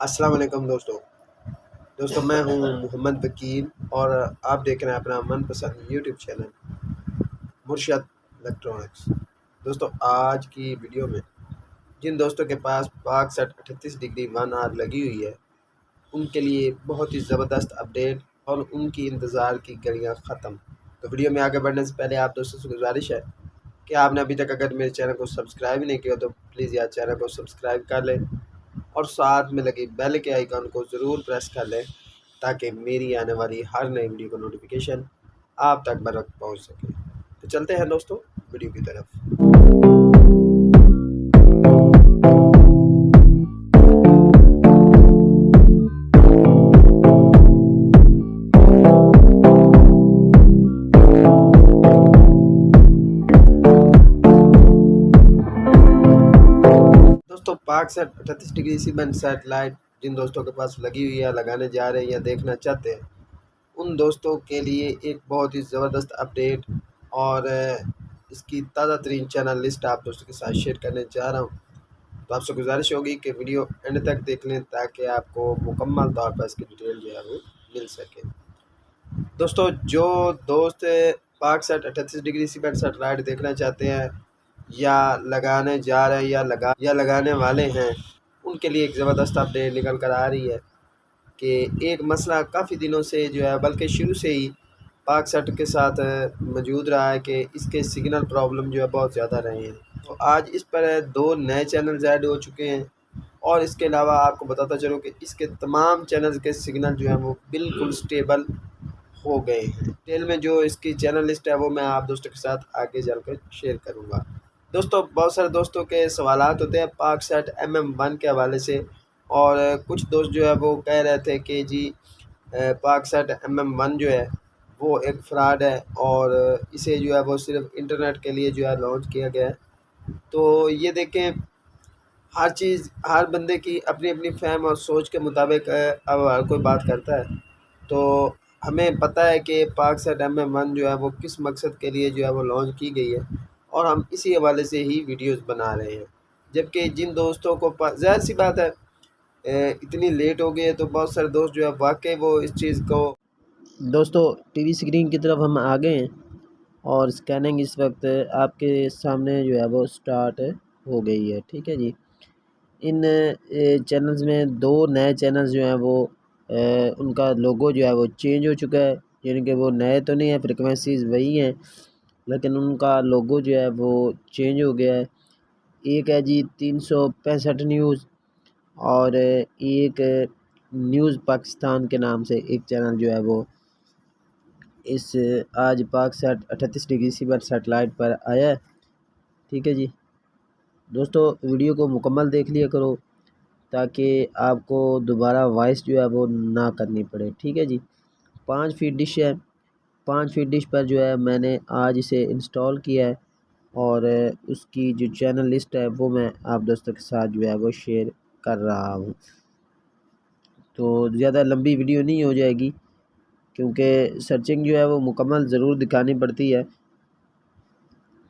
السلام علیکم دوستوں میں ہوں محمد وکیل اور آپ دیکھ رہے ہیں اپنا من پسند یوٹیوب چینل مرشد الیکٹرانکس۔ دوستوں آج کی ویڈیو میں جن دوستوں کے پاس پاک سیٹ 38 ڈگری 1 آر لگی ہوئی ہے ان کے لیے بہت ہی زبردست اپڈیٹ اور ان کی انتظار کی گھڑیاں ختم۔ تو ویڈیو میں آگے بڑھنے سے پہلے آپ دوستوں سے گزارش ہے کہ آپ نے ابھی تک اگر میرے چینل کو سبسکرائب نہیں کیا تو پلیز یار چینل کو سبسکرائب کر لیں اور ساتھ میں لگی بیل کے آئیکن کو ضرور پریس کر لیں تاکہ میری آنے والی ہر نئی ویڈیو کا نوٹیفیکیشن آپ تک بر وقت پہنچ سکے۔ تو چلتے ہیں دوستوں ویڈیو کی طرف۔ دوستوں Paksat 38 degree C band satellite جن دوستوں کے پاس لگی ہوئی ہے، لگانے جا رہے ہیں یا دیکھنا چاہتے ہیں ان دوستوں کے لیے ایک بہت ہی زبردست اپڈیٹ اور اس کی تازہ ترین چینل لسٹ آپ دوستوں کے ساتھ شیئر کرنے جا رہا ہوں۔ تو آپ سے گزارش ہوگی کہ ویڈیو اینڈ تک دیکھ لیں تاکہ آپ کو مکمل طور پر اس کی ڈیٹیل جو ہے وہ مل سکے۔ دوستوں جو دوست Paksat 38 degree C band satellite دیکھنا چاہتے ہیں یا لگانے جا رہے ہیں یا لگانے والے ہیں ان کے لیے ایک زبردست اپڈیٹ نکل کر آ رہی ہے کہ ایک مسئلہ کافی دنوں سے جو ہے بلکہ شروع سے ہی پاک سیٹ کے ساتھ موجود رہا ہے کہ اس کے سگنل پرابلم جو ہے بہت زیادہ رہے ہیں۔ تو آج اس پر 2 نئے چینلز ایڈ ہو چکے ہیں اور اس کے علاوہ آپ کو بتاتا چلوں کہ اس کے تمام چینلز کے سگنل جو ہیں وہ بالکل سٹیبل ہو گئے ہیں۔ ڈیٹیل میں جو اس کی چینل لسٹ ہے وہ میں آپ دوستوں کے ساتھ آگے چل کر شیئر کروں گا۔ دوستوں بہت سارے دوستوں کے سوالات ہوتے ہیں پاک سیٹ MM1 کے حوالے سے اور کچھ دوست جو ہے وہ کہہ رہے تھے کہ جی پاک سیٹ MM1 جو ہے وہ ایک فراڈ ہے اور اسے جو ہے وہ صرف انٹرنیٹ کے لیے جو ہے لانچ کیا گیا ہے۔ تو یہ دیکھیں ہر چیز ہر بندے کی اپنی اپنی فہم اور سوچ کے مطابق اب ہر کوئی بات کرتا ہے۔ تو ہمیں پتہ ہے کہ پاک سیٹ MM1 جو ہے وہ کس مقصد کے لیے جو ہے وہ لانچ کی گئی ہے اور ہم اسی حوالے سے ہی ویڈیوز بنا رہے ہیں۔ جبکہ جن دوستوں کو ظاہر سی بات ہے اتنی لیٹ ہو گئی ہے تو بہت سارے دوست جو ہے واقعی وہ اس چیز کو دوستوں ٹی وی اسکرین کی طرف ہم آ گئے ہیں اور اسکیننگ اس وقت آپ کے سامنے جو ہے وہ سٹارٹ ہو گئی ہے، ٹھیک ہے جی۔ ان چینلز میں 2 نئے چینلز جو ہیں وہ ان کا لوگو جو ہے وہ چینج ہو چکا ہے، یعنی کہ وہ نئے تو نہیں ہیں، فریکوینسیز وہی ہیں لیکن ان کا لوگو جو ہے وہ چینج ہو گیا ہے۔ ایک ہے جی 365 نیوز اور ایک نیوز پاکستان کے نام سے ایک چینل جو ہے وہ اس آج Paksat 38 degree C band satellite پر آیا ہے، ٹھیک ہے جی۔ دوستو ویڈیو کو مکمل دیکھ لیا کرو تاکہ آپ کو دوبارہ وائس جو ہے وہ نہ کرنی پڑے، ٹھیک ہے جی۔ 5 فیٹ ڈش ہے، 5 فیٹ ڈش پر جو ہے میں نے آج اسے انسٹال کیا ہے اور اس کی جو چینل لسٹ ہے وہ میں آپ دوستوں کے ساتھ جو ہے وہ شیئر کر رہا ہوں۔ تو زیادہ لمبی ویڈیو نہیں ہو جائے گی کیونکہ سرچنگ جو ہے وہ مکمل ضرور دکھانی پڑتی ہے۔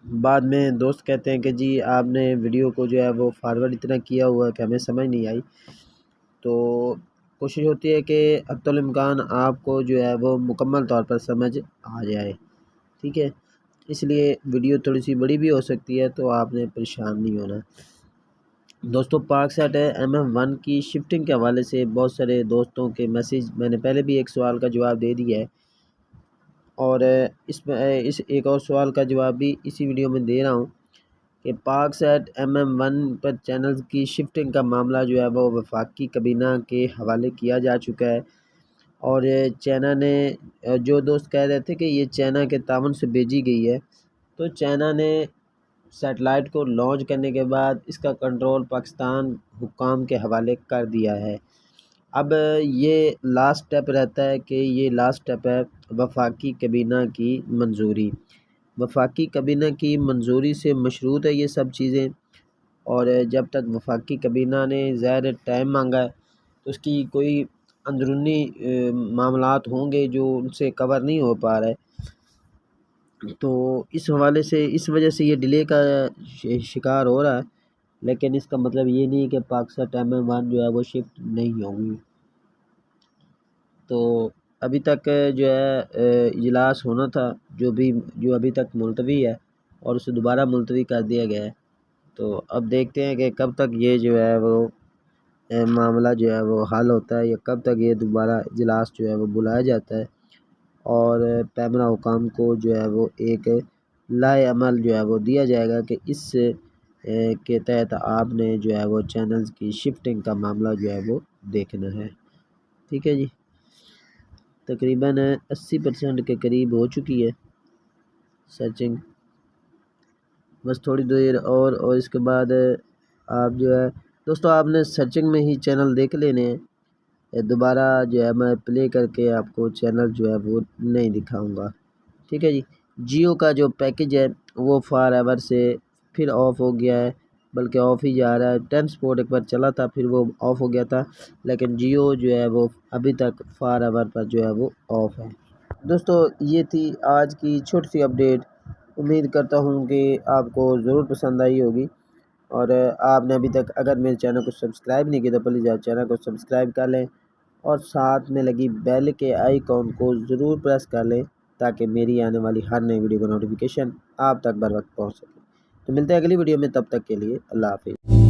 بعد میں دوست کہتے ہیں کہ جی آپ نے ویڈیو کو جو ہے وہ فارورڈ اتنا کیا ہوا ہے کہ ہمیں سمجھ نہیں آئی، تو کوشش ہوتی ہے کہ حتی الامکان آپ کو جو ہے وہ مکمل طور پر سمجھ آ جائے، ٹھیک ہے۔ اس لیے ویڈیو تھوڑی سی بڑی بھی ہو سکتی ہے تو آپ نے پریشان نہیں ہونا۔ دوستوں پاک سیٹ MM1 کی شفٹنگ کے حوالے سے بہت سارے دوستوں کے میسیج میں نے پہلے بھی ایک سوال کا جواب دے دیا ہے اور اس ایک اور سوال کا جواب بھی اسی ویڈیو میں دے رہا ہوں کہ پاک سیٹ MM1 پر چینلز کی شفٹنگ کا معاملہ جو ہے وہ وفاقی کابینہ کے حوالے کیا جا چکا ہے اور چائنا نے جو دوست کہہ رہے تھے کہ یہ چائنا کے تعاون سے بھیجی گئی ہے، تو چائنا نے سیٹلائٹ کو لانچ کرنے کے بعد اس کا کنٹرول پاکستان حکام کے حوالے کر دیا ہے۔ اب یہ لاسٹ سٹیپ رہتا ہے کہ یہ لاسٹ سٹیپ ہے وفاقی کابینہ کی منظوری۔ وفاقی کابینہ کی منظوری سے مشروط ہے یہ سب چیزیں اور جب تک وفاقی کابینہ نے ظاہر ٹائم مانگا ہے تو اس کی کوئی اندرونی معاملات ہوں گے جو ان سے کور نہیں ہو پا رہے، تو اس حوالے سے اس وجہ سے یہ ڈیلے کا شکار ہو رہا ہے۔ لیکن اس کا مطلب یہ نہیں کہ پاکسیٹ MM1 جو ہے وہ شفٹ نہیں ہوگی۔ تو ابھی تک جو ہے اجلاس ہونا تھا جو ابھی تک ملتوی ہے اور اسے دوبارہ ملتوی کر دیا گیا ہے۔ تو اب دیکھتے ہیں کہ کب تک یہ جو ہے وہ معاملہ جو ہے وہ حل ہوتا ہے یا کب تک یہ دوبارہ اجلاس جو ہے وہ بلایا جاتا ہے اور پیمرا حکام کو جو ہے وہ ایک لائحہ عمل جو ہے وہ دیا جائے گا کہ اس کے تحت آپ نے جو ہے وہ چینلز کی شفٹنگ کا معاملہ جو ہے وہ دیکھنا ہے۔ ٹھیک ہے جی، تقریباً 80% کے قریب ہو چکی ہے سرچنگ، بس تھوڑی دیر اور اس کے بعد آپ جو ہے دوستو آپ نے سرچنگ میں ہی چینل دیکھ لینے ہیں۔ دوبارہ جو ہے میں پلے کر کے آپ کو چینل جو ہے وہ نہیں دکھاؤں گا۔ ٹھیک ہے جی، جیو کا جو پیکج ہے وہ فار ایور سے پھر آف ہو گیا ہے، بلکہ آف ہی جا رہا ہے۔ 10 سپورٹ ایک بار چلا تھا پھر وہ آف ہو گیا تھا، لیکن جیو جو ہے وہ ابھی تک فار ایور پر جو ہے وہ آف ہے۔ دوستو یہ تھی آج کی چھوٹی سی اپڈیٹ، امید کرتا ہوں کہ آپ کو ضرور پسند آئی ہوگی، اور آپ نے ابھی تک اگر میرے چینل کو سبسکرائب نہیں کیا تو پلیز آپ چینل کو سبسکرائب کر لیں اور ساتھ میں لگی بیل کے آئیکن کو ضرور پریس کر لیں تاکہ میری آنے والی ہر نئی ویڈیو کا نوٹیفیکیشن آپ تک بر وقت پہنچ سکے۔ تو ملتے ہیں اگلی ویڈیو میں، تب تک کے لیے اللہ حافظ۔